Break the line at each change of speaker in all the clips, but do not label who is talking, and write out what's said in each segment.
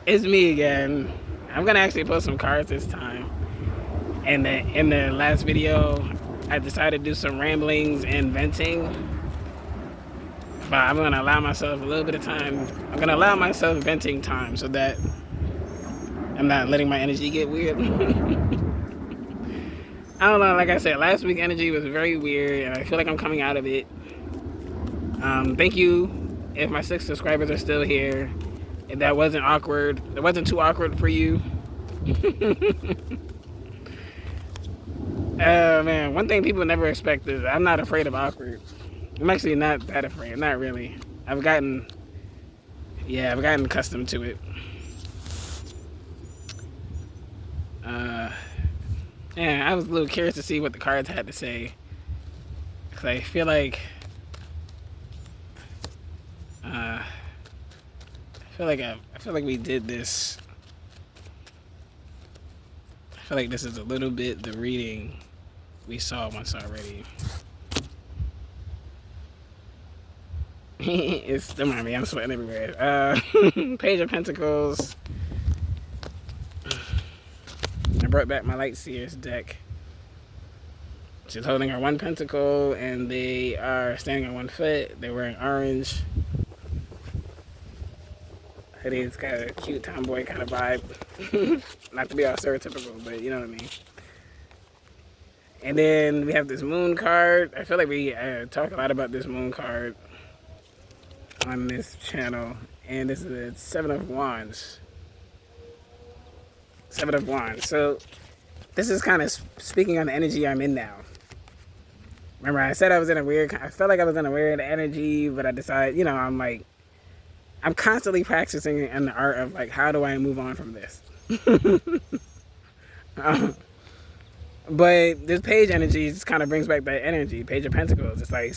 It's me again. I'm gonna actually post some cards this time. And in the last video, I decided to do some ramblings and venting. But I'm gonna allow myself a little bit of time. I'm gonna allow myself venting time so that I'm not letting my energy get weird. I don't know. Like I said, last week energy was very weird, and I feel like I'm coming out of it. Thank you if my 6 subscribers are still here. If that wasn't awkward, it wasn't too awkward for you. Man, one thing people never expect is I'm not afraid of awkward. I'm actually not that afraid. Not really. I've gotten, yeah, I've gotten accustomed to it. Uh, yeah, I was a little curious to see what the cards had to say. Cause I feel like, I feel like we did this. I feel like this is a little bit the reading we saw once already. It's, don't mind me, I'm sweating everywhere. Page of Pentacles. I brought back my Light Seers deck. She's holding her one pentacle and they are standing on one foot. They're wearing orange. Hoodie's got a cute tomboy kind of vibe. Not to be all stereotypical, but you know what I mean. And then we have this moon card. I feel like we talk a lot about this moon card on this channel. And this is the Seven of Wands. Seven of Wands. So this is kind of speaking on the energy I'm in now. Remember, I said I was in a weird, I felt like I was in a weird energy, but I decided, you know, I'm constantly practicing in the art of like, how do I move on from this? But this page energy just kind of brings back that energy. Page of Pentacles. It's like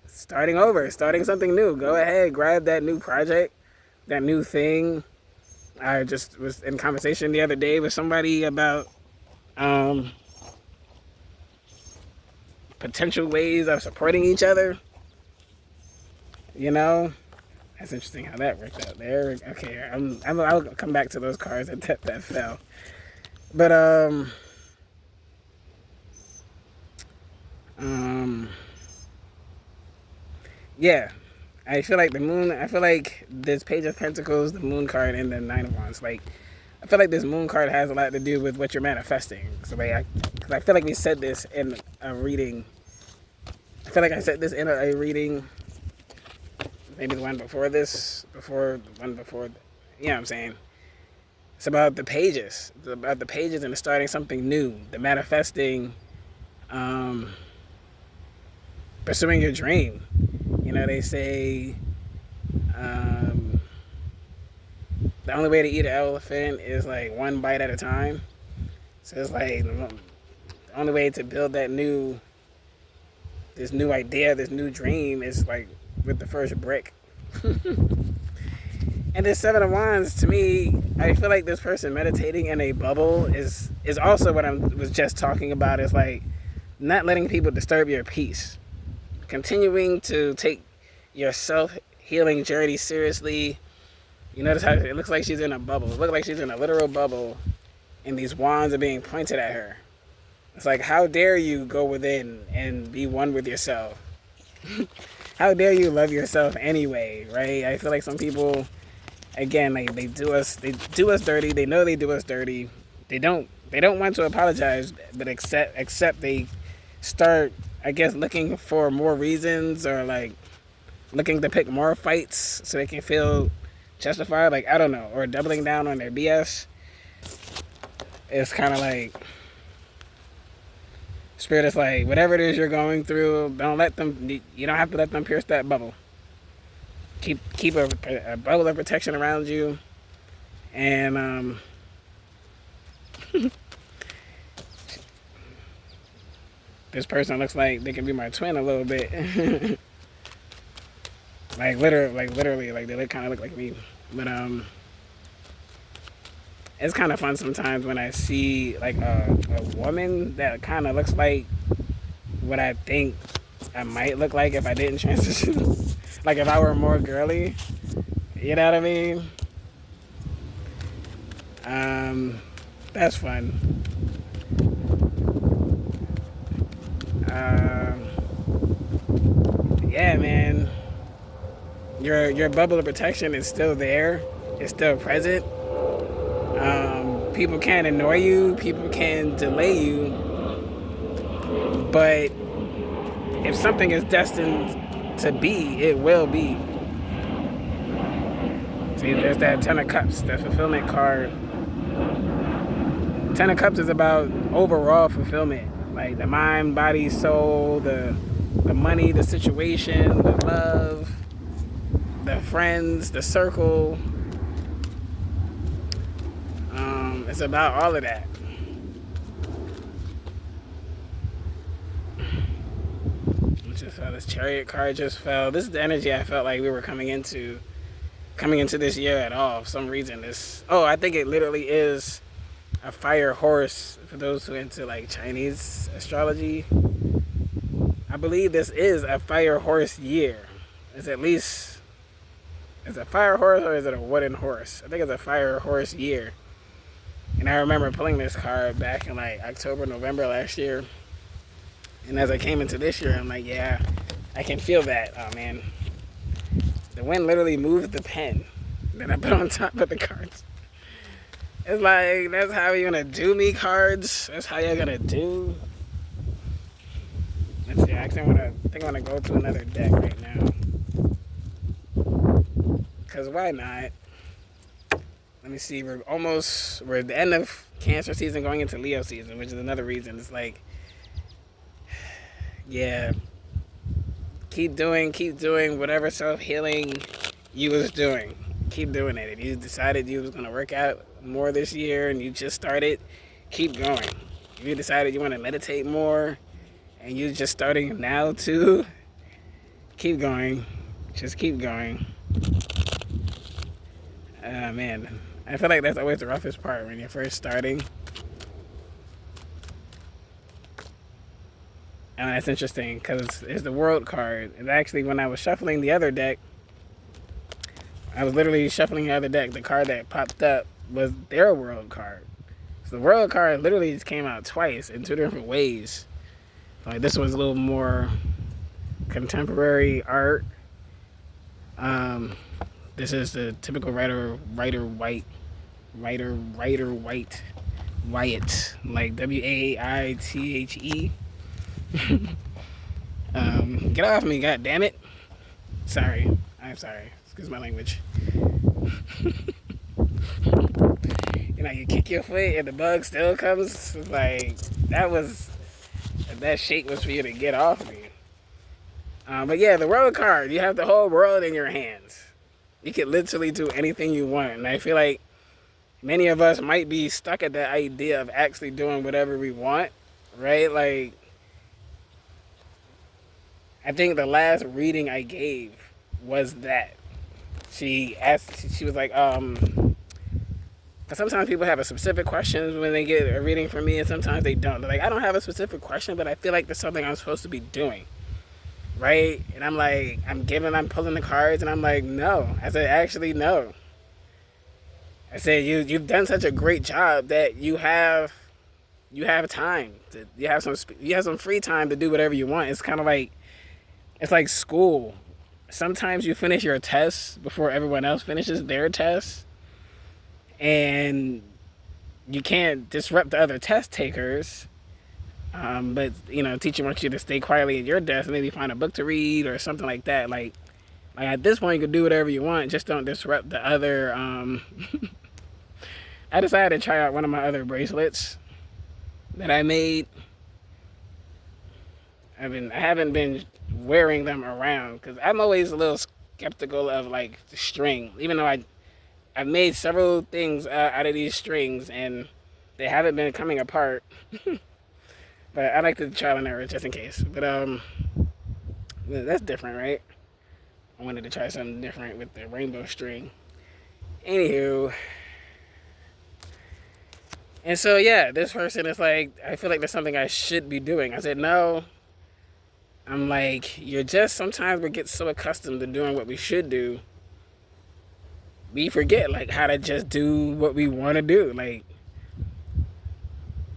starting over, starting something new. Go ahead, grab that new project, that new thing. I just was in conversation the other day with somebody about potential ways of supporting each other. You know, that's interesting how that worked out there. Okay, I'll come back to those cards that fell. But yeah, I feel like the moon. I feel like this Page of Pentacles, the Moon card, and the Nine of Wands. Like, I feel like this Moon card has a lot to do with what you're manifesting. So like, cause I feel like we said this in a reading. I feel like I said this in a reading. Maybe the one before this, before the one before. You know what I'm saying? It's about the pages. It's about the pages and starting something new. The manifesting. Pursuing your dream. You know, they say the only way to eat an elephant is like one bite at a time. So it's like the only way to build this new idea, this new dream is like with the first brick. And this Seven of Wands, to me, I feel like this person meditating in a bubble is also what I was just talking about. Is like not letting people disturb your peace. Continuing to take your self-healing journey seriously. You notice how it looks like she's in a bubble. It looks like she's in a literal bubble, and these wands are being pointed at her. It's like, how dare you go within and be one with yourself? How dare you love yourself anyway, right? I feel like some people, again, like they do us dirty. They know they do us dirty. They don't want to apologize, but except they start, I guess, looking for more reasons or like looking to pick more fights so they can feel justified. Like, I don't know, or doubling down on their BS. It's kind of like Spirit is like, whatever it is you're going through, don't let them. You don't have to let them pierce that bubble. Keep a bubble of protection around you, and this person looks like they can be my twin a little bit. like literally, like they kind of look like me. But it's kind of fun sometimes when I see like a woman that kind of looks like what I think I might look like if I didn't transition. Like if I were more girly, you know what I mean? That's fun. Um, yeah, man. Your bubble of protection is still there. It's still present. People can annoy you. People can delay you. But if something is destined to be, it will be. See, there's that Ten of Cups, the fulfillment card. Ten of Cups is about overall fulfillment, like the mind, body, soul, the money, the situation, the love, the friends, the circle. It's about all of that. Just fell. This Chariot card just fell. This is the energy I felt like we were coming into this year at all. For some reason, I think it literally is a fire horse for those who are into like Chinese astrology. I believe this is a fire horse year. Is it a fire horse or is it a wooden horse? I think it's a fire horse year. And I remember pulling this card back in like October, November last year. And as I came into this year, I'm like, yeah, I can feel that. Oh man, the wind literally moved the pen that I put on top of the cards. It's like, that's how you're gonna do me, cards. That's how you're gonna do. Let's see. I think I wanna go to another deck right now. Cause why not? Let me see. We're at the end of Cancer season, going into Leo season, which is another reason. It's like, yeah, keep doing whatever self-healing you was doing. Keep doing it. If you decided you was gonna work out more this year and you just started, keep going. If you decided you want to meditate more and you're just starting now too, keep going. Just keep going. Man, I feel like that's always the roughest part when you're first starting. And that's interesting because it's the World card. And actually, when I was shuffling the other deck, I was literally shuffling the other deck. The card that popped up was their World card. So the World card literally just came out twice in two different ways. Like, this was a little more contemporary art. This is the typical Rider Waite, like Waithe. Get off me, god damn it. Sorry. I'm sorry. Excuse my language. You kick your foot and the bug still comes. It's like, that shake was for you to get off me. But yeah, the World card, you have the whole world in your hands. You can literally do anything you want. And I feel like many of us might be stuck at that idea of actually doing whatever we want, right? Like, I think the last reading I gave was that. She was like, sometimes people have a specific question when they get a reading from me, and sometimes they don't. They're like, I don't have a specific question, but I feel like there's something I'm supposed to be doing, right? And I'm like, I'm pulling the cards, and I'm like, no. I said, actually, no. I said, you've done such a great job that you have time. You have some free time to do whatever you want. It's kind of like, it's like school. Sometimes you finish your tests before everyone else finishes their tests, and you can't disrupt the other test takers. But teacher wants you to stay quietly at your desk and maybe find a book to read or something like that. Like at this point, you can do whatever you want. Just don't disrupt the other. I decided to try out one of my other bracelets that I made. I haven't been wearing them around because I'm always a little skeptical of like the string, even though I've made several things out of these strings and they haven't been coming apart. But I like to trial and error just in case. But that's different, right? I wanted to try something different with the rainbow string. Anywho. And so yeah, this person is like, I feel like there's something I should be doing. I said no. I'm like, sometimes we get so accustomed to doing what we should do we forget like how to just do what we want to do. Like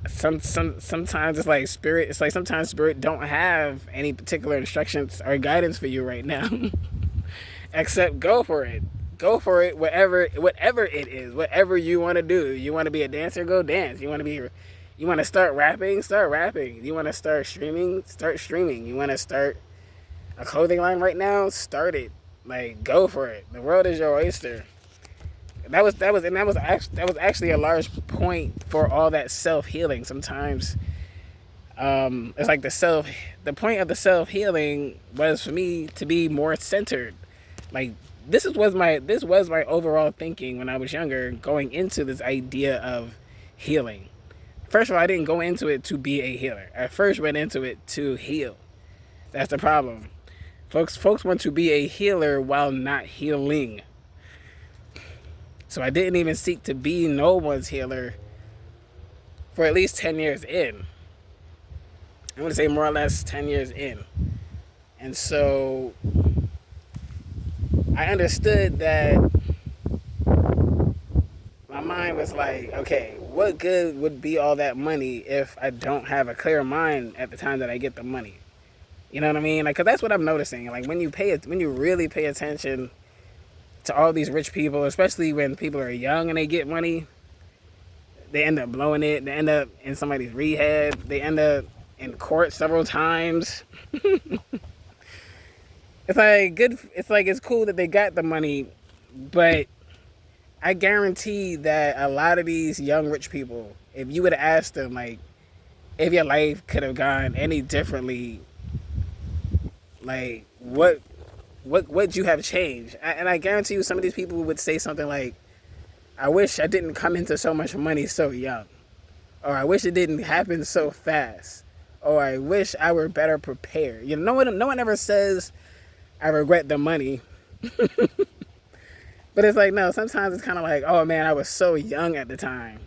sometimes it's like spirit. It's like sometimes spirit don't have any particular instructions or guidance for you right now, except go for it. Go for it. Whatever it is, whatever you want to do. You want to be a dancer, go dance. You want to start rapping, start rapping. You want to start streaming, start streaming. You want to start a clothing line right now, start it. Like go for it. The world is your oyster. That was actually a large point for all that self-healing. Sometimes it's like the point of the self-healing was for me to be more centered. Like this was my overall thinking when I was younger, going into this idea of healing. First of all, I didn't go into it to be a healer. I first went into it to heal. That's the problem. Folks want to be a healer while not healing. So I didn't even seek to be no one's healer for at least 10 years in. I want to say more or less 10 years in. And so I understood that my mind was like, okay, what good would be all that money if I don't have a clear mind at the time that I get the money? You know what I mean? Like, 'cause that's what I'm noticing. Like when you really pay attention to all these rich people, especially when people are young and they get money, they end up blowing it. They end up in somebody's rehab. They end up in court several times. It's like good. It's like it's cool that they got the money, but I guarantee that a lot of these young rich people, if you would have asked them like, if your life could have gone any differently, like what would you have changed? And I guarantee you some of these people would say something like, I wish I didn't come into so much money so young. Or I wish it didn't happen so fast. Or I wish I were better prepared. You know, no one ever says, I regret the money. But it's like, no, sometimes it's kind of like, oh man, I was so young at the time.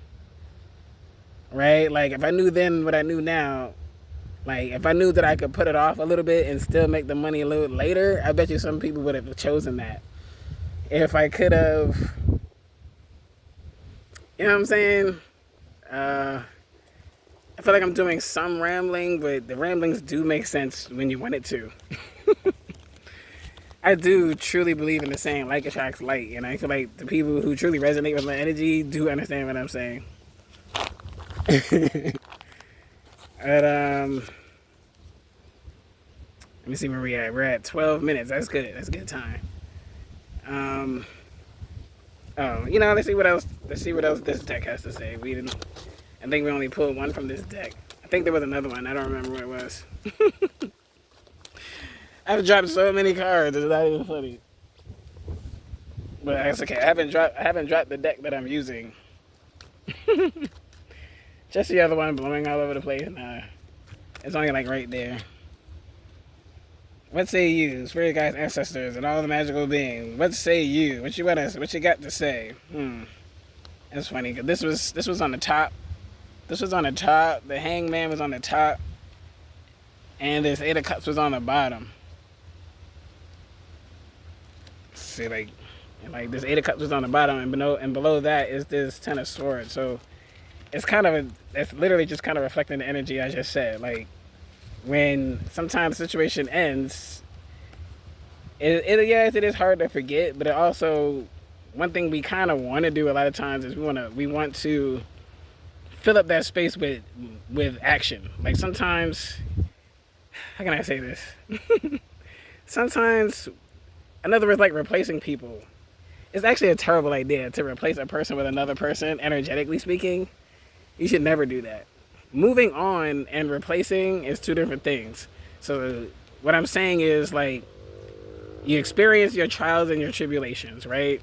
Right? Like if I knew then what I knew now, like, if I knew that I could put it off a little bit and still make the money a little later, I bet you some people would have chosen that. If I could have, you know what I'm saying? I feel like I'm doing some rambling, but the ramblings do make sense when you want it to. I do truly believe in the saying, like attracts like, and I feel like the people who truly resonate with my energy do understand what I'm saying. But, let me see where we're at. We're at 12 minutes. That's good. That's a good time. Let's see what else this deck has to say. I think we only pulled one from this deck. I think there was another one. I don't remember what it was. I've dropped so many cards. It's not even funny. But that's okay. I haven't dropped the deck that I'm using. Just the other one blowing all over the place. Nah, it's only like right there. What say you, spirit guides, ancestors, and all the magical beings? What say you? What you got to say? That's funny because this was on the top. This was on the top. The Hangman was on the top, and this Eight of Cups was on the bottom. See, like this Eight of Cups was on the bottom, and below that is this Ten of Swords. So it's literally just kind of reflecting the energy I just said. Like when sometimes the situation ends, yes, it is hard to forget, but it also, one thing we kind of want to do a lot of times is we want to fill up that space with action. Like sometimes, how can I say this? Sometimes, in other words, like replacing people. It's actually a terrible idea to replace a person with another person, energetically speaking. You should never do that. Moving on and replacing is two different things. So what I'm saying is, like, you experience your trials and your tribulations, right?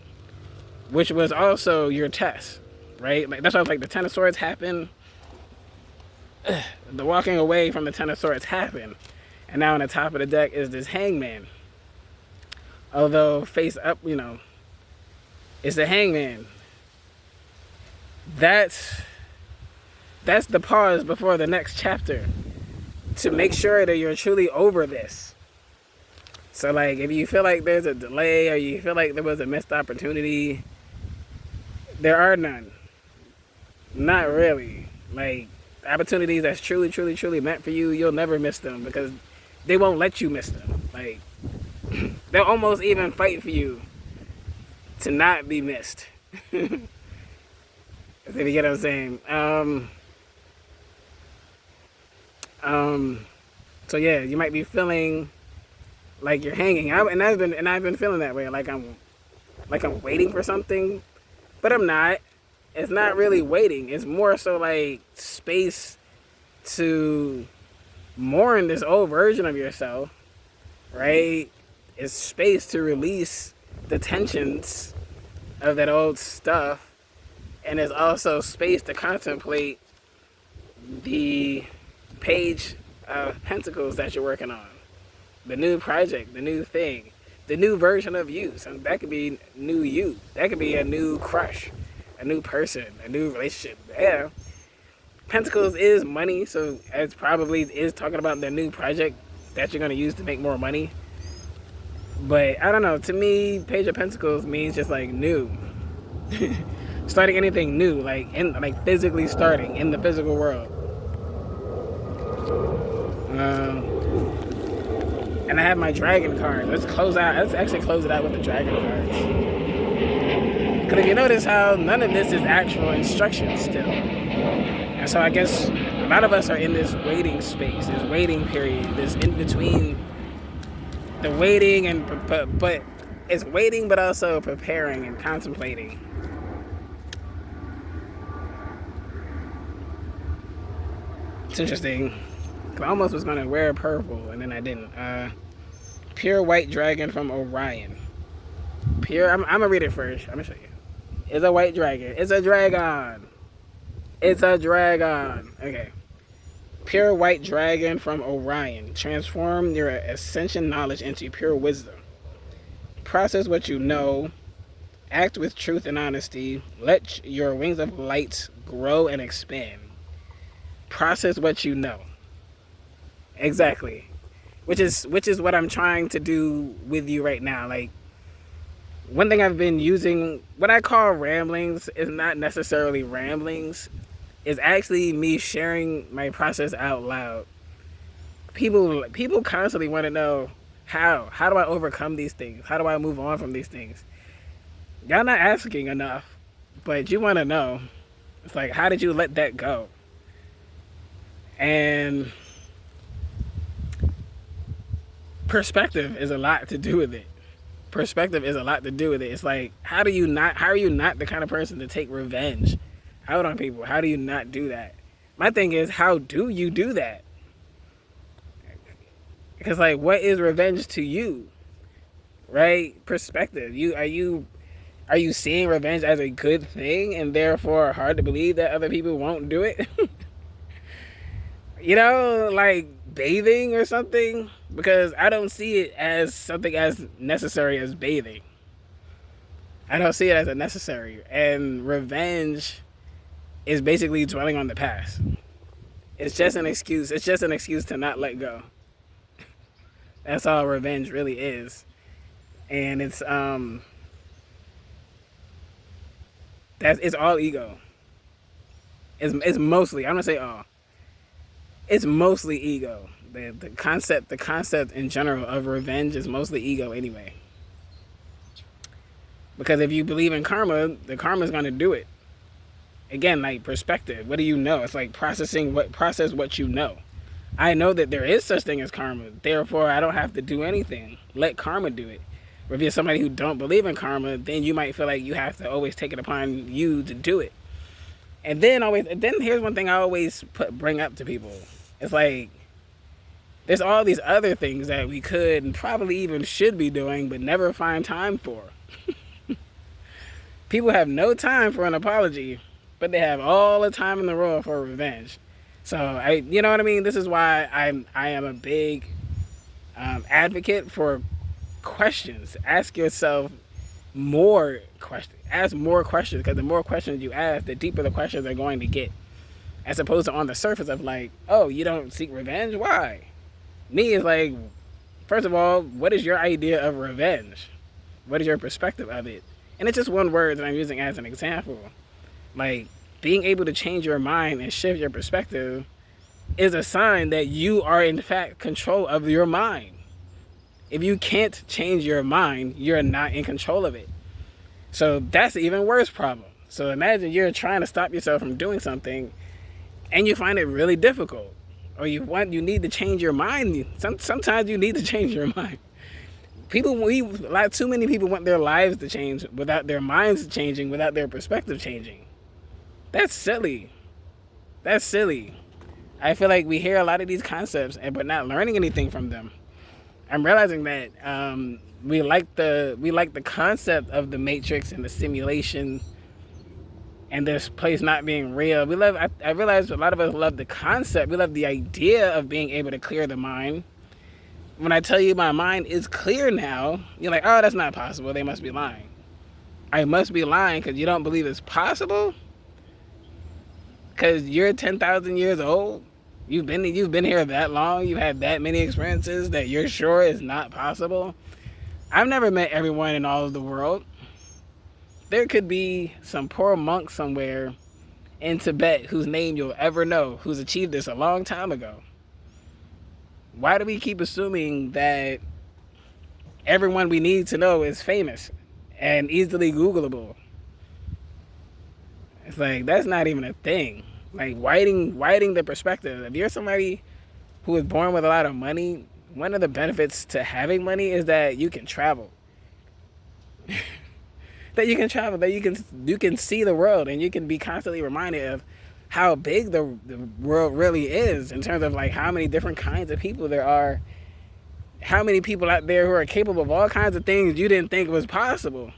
Which was also your test, right? Like that's why like the Ten of Swords happened. The walking away from the Ten of Swords happened. And now on the top of the deck is this Hangman. Although face up, it's the Hangman. That's the pause before the next chapter to make sure that you're truly over this. So like if you feel like there's a delay or you feel like there was a missed opportunity, There are none. Not really. Like, opportunities that's truly, truly, truly meant for you, you'll never miss them because they won't let you miss them. Like, they'll almost even fight for you to not be missed. If you get what I'm saying. So yeah, you might be feeling like you're hanging out, and I've been feeling that way, like I'm waiting for something, but I'm not. It's not really waiting. It's more so like space to mourn this old version of yourself, right? It's space to release the tensions of that old stuff, and it's also space to contemplate the page of pentacles that you're working on, the new project, the new thing, the new version of you. So that could be new you. That could be a new crush, a new person, a new relationship. Yeah. Pentacles is money, so it's probably is talking about the new project that you're going to use to make more money. But I don't know. To me, Page of Pentacles means just like new. Starting anything new, like physically starting in the physical world. And I have my dragon card. Let's actually close it out with the dragon cards. Because if you notice how none of this is actual instructions still. And so I guess a lot of us are in this waiting space, this waiting period, this in between the waiting and but it's waiting but also preparing and contemplating. It's interesting. I almost was gonna wear purple and then I didn't. Pure white dragon from Orion. I'm gonna read it first. I'm gonna show you. It's a white dragon. It's a dragon. It's a dragon. Okay. Pure white dragon from Orion. Transform your ascension knowledge into pure wisdom. Process what you know. Act with truth and honesty. Let your wings of light grow and expand. Process what you know. Exactly. Which is what I'm trying to do with you right now. Like, one thing I've been using, what I call ramblings, is not necessarily ramblings. It's actually me sharing my process out loud. People constantly want to know how do I overcome these things? How do I move on from these things? Y'all not asking enough, but you want to know. It's like, how did you let that go? And perspective is a lot to do with it. Perspective is a lot to do with it. It's like, how are you not the kind of person to take revenge out on people? How do you not do that? My thing is, how do you do that? Because, like, what is revenge to you? Right? Perspective. Are you seeing revenge as a good thing and therefore hard to believe that other people won't do it? You know, like bathing or something? Because I don't see it as something as necessary as bathing. I don't see it as a necessary. And revenge is basically dwelling on the past. It's just an excuse. It's just an excuse to not let go. That's all revenge really is. And it's all ego. It's mostly, I'm gonna say all. It's mostly ego. The concept in general of revenge is mostly ego anyway. Because if you believe in karma, the karma's gonna do it. Again, like perspective. What do you know? It's like process what you know. I know that there is such thing as karma. Therefore, I don't have to do anything. Let karma do it. Or if you're somebody who don't believe in karma, then you might feel like you have to always take it upon you to do it. And then here's one thing I always bring up to people. It's like, there's all these other things that we could and probably even should be doing, but never find time for. People have no time for an apology, but they have all the time in the world for revenge. So you know what I mean? This is why I am a big advocate for questions. Ask yourself more questions. Ask more questions, because the more questions you ask, the deeper the questions are going to get. As opposed to on the surface of like, oh, you don't seek revenge? Why? Me is like, first of all, what is your idea of revenge? What is your perspective of it? And it's just one word that I'm using as an example. Like, being able to change your mind and shift your perspective is a sign that you are in fact control of your mind. If you can't change your mind, you're not in control of it. So that's an even worse problem. So imagine you're trying to stop yourself from doing something and you find it really difficult. Or you need to change your mind. Sometimes you need to change your mind. Too many people want their lives to change without their minds changing, without their perspective changing. That's silly. That's silly. I feel like we hear a lot of these concepts, but not learning anything from them. I'm realizing that we like the concept of the Matrix and the simulation and this place not being real. I realize a lot of us love the concept. We love the idea of being able to clear the mind. When I tell you my mind is clear now, you're like, oh, that's not possible. They must be lying. I must be lying because you don't believe it's possible? Because you're 10,000 years old? You've been here that long? You've had that many experiences that you're sure is not possible? I've never met everyone in all of the world. There could be some poor monk somewhere in Tibet whose name you'll ever know, who's achieved this a long time ago. Why do we keep assuming that everyone we need to know is famous and easily Googleable? It's like, that's not even a thing. Like, widening the perspective. If you're somebody who was born with a lot of money, one of the benefits to having money is that you can travel. that you can see the world, and you can be constantly reminded of how big the world really is in terms of like how many different kinds of people there are, how many people out there who are capable of all kinds of things you didn't think was possible.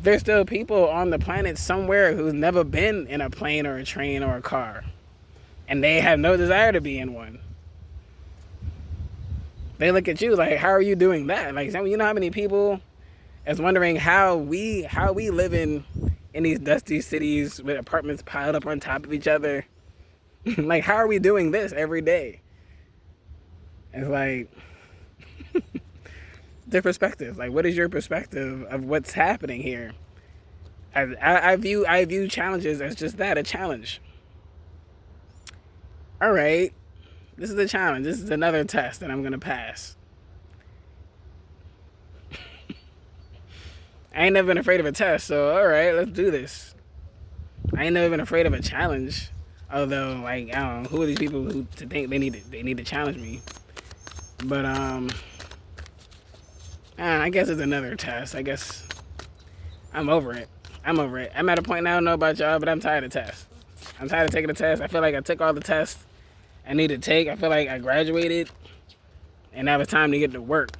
There's still people on the planet somewhere who's never been in a plane or a train or a car, and they have no desire to be in one. They look at you like, how are you doing that? Like, you know how many people is wondering how we live in these dusty cities with apartments piled up on top of each other. Like, how are we doing this every day? It's like, their perspective. Like, what is your perspective of what's happening here? I view challenges as just that, a challenge. All right, this is a challenge. This is another test that I'm gonna pass. I ain't never been afraid of a test, so all right, let's do this. I ain't never been afraid of a challenge, although, like, I don't know, who are these people who to think they need to challenge me? But I guess it's another test. I guess I'm over it. I'm at a point now, I don't know about y'all, but I'm tired of tests. I'm tired of taking the test. I feel like I took all the tests I need to take. I feel like I graduated, and now it's time to get to work.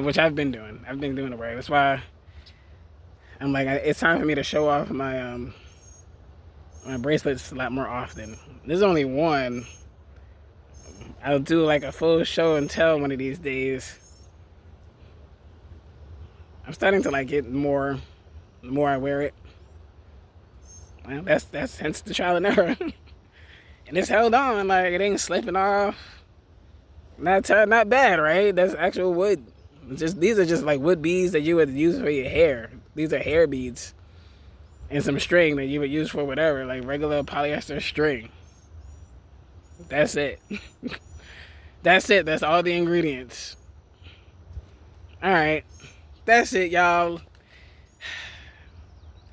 Which I've been doing. I've been doing the work. That's why I'm like, it's time for me to show off my my bracelets a lot more often. There's only one. I'll do like a full show and tell one of these days. I'm starting to like it more the more I wear it. Well, that's hence the trial and error. And it's held on, like it ain't slipping off. Not bad, right? That's actual wood. These are just like wood beads that you would use for your hair. These are hair beads. And some string that you would use for whatever, like regular polyester string. That's it. That's it. That's all the ingredients. Alright. That's it, y'all.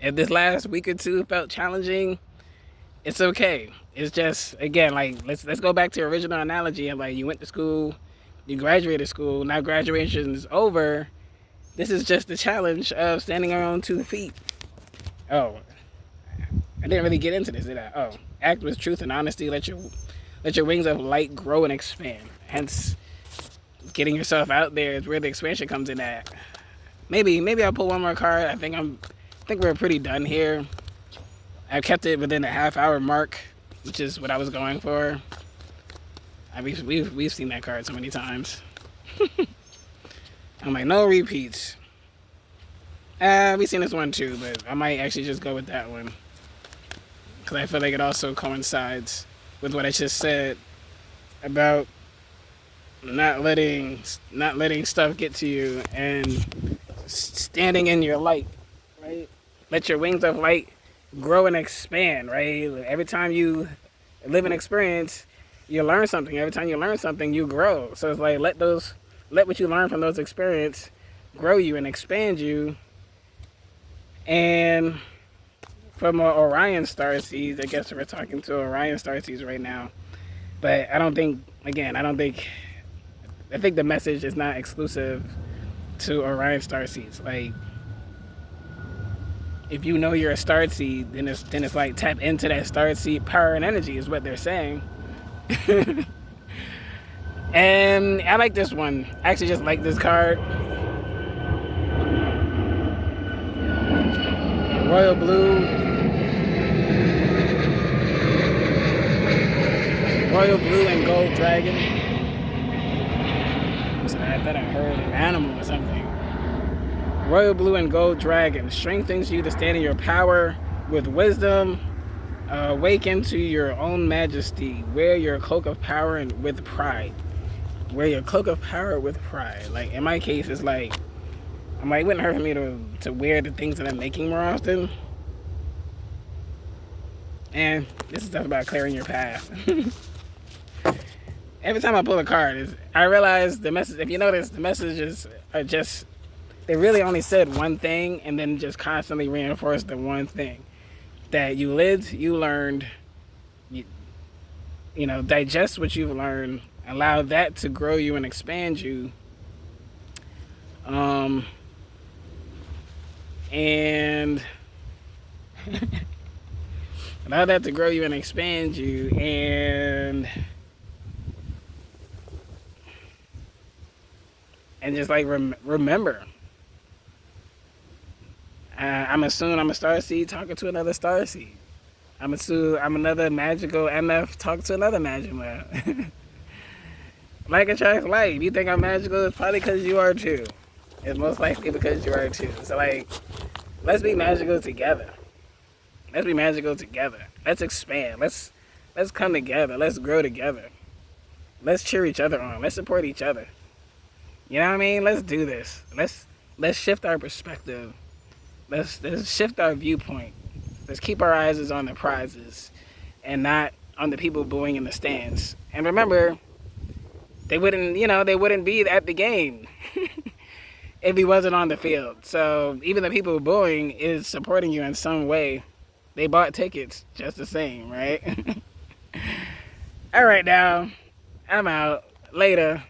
If this last week or two felt challenging, it's okay. It's just, again, like, let's go back to the original analogy of, like, you went to school, you graduated school, now graduation is over. This is just the challenge of standing on your own 2 feet. Oh, I didn't really get into this, did I? Oh, act with truth and honesty. Let your wings of light grow and expand. Hence, getting yourself out there is where the expansion comes in at. Maybe I'll pull one more card. I think we're pretty done here. I've kept it within the half-hour mark, which is what I was going for. We've seen that card so many times. I'm like, no repeats. We've seen this one too, but I might actually just go with that one. Because I feel like it also coincides with what I just said about not letting stuff get to you, and standing in your light, right? Let your wings of light grow and expand, right? Every time you live an experience, you learn something. Every time you learn something, you grow. So it's like let what you learn from those experiences grow you and expand you. And from Orion star seeds, I guess we're talking to Orion star seeds right now. But I don't think, again, I think the message is not exclusive to Orion star seeds. Like, if you know you're a star seed, then it's like tap into that star seed power and energy is what they're saying. And I like this one. I actually just like this card. Royal Blue. Royal Blue and Gold Dragon. I thought I heard an animal or something. Royal Blue and Gold Dragon strengthens you to stand in your power with wisdom. Awaken to your own majesty. Wear your cloak of power and with pride. Wear your cloak of power with pride. Like, in my case, it's like, it wouldn't hurt for me to wear the things that I'm making more often. And this is stuff about clearing your path. Every time I pull a card, I realize the message, if you notice, the messages are just, they really only said one thing and then just constantly reinforce the one thing. That you lived, you learned, you digest what you've learned, allow that to grow you and expand you. And allow that to grow you and expand you, and just like remember. I'm assuming I'm a starseed talking to another starseed. I'm another magical MF talking to another magical. Like attracts like. You think I'm magical? It's probably because you are too. It's most likely because you are too. So like, let's be magical together. Let's be magical together. Let's expand. Let's come together. Let's grow together. Let's cheer each other on. Let's support each other. You know what I mean? Let's do this. Let's shift our perspective. Let's shift our viewpoint. Let's keep our eyes on the prizes and not on the people booing in the stands. And remember, they wouldn't be at the game if he wasn't on the field. So even the people booing is supporting you in some way. They bought tickets just the same, right? All right, now, I'm out. Later.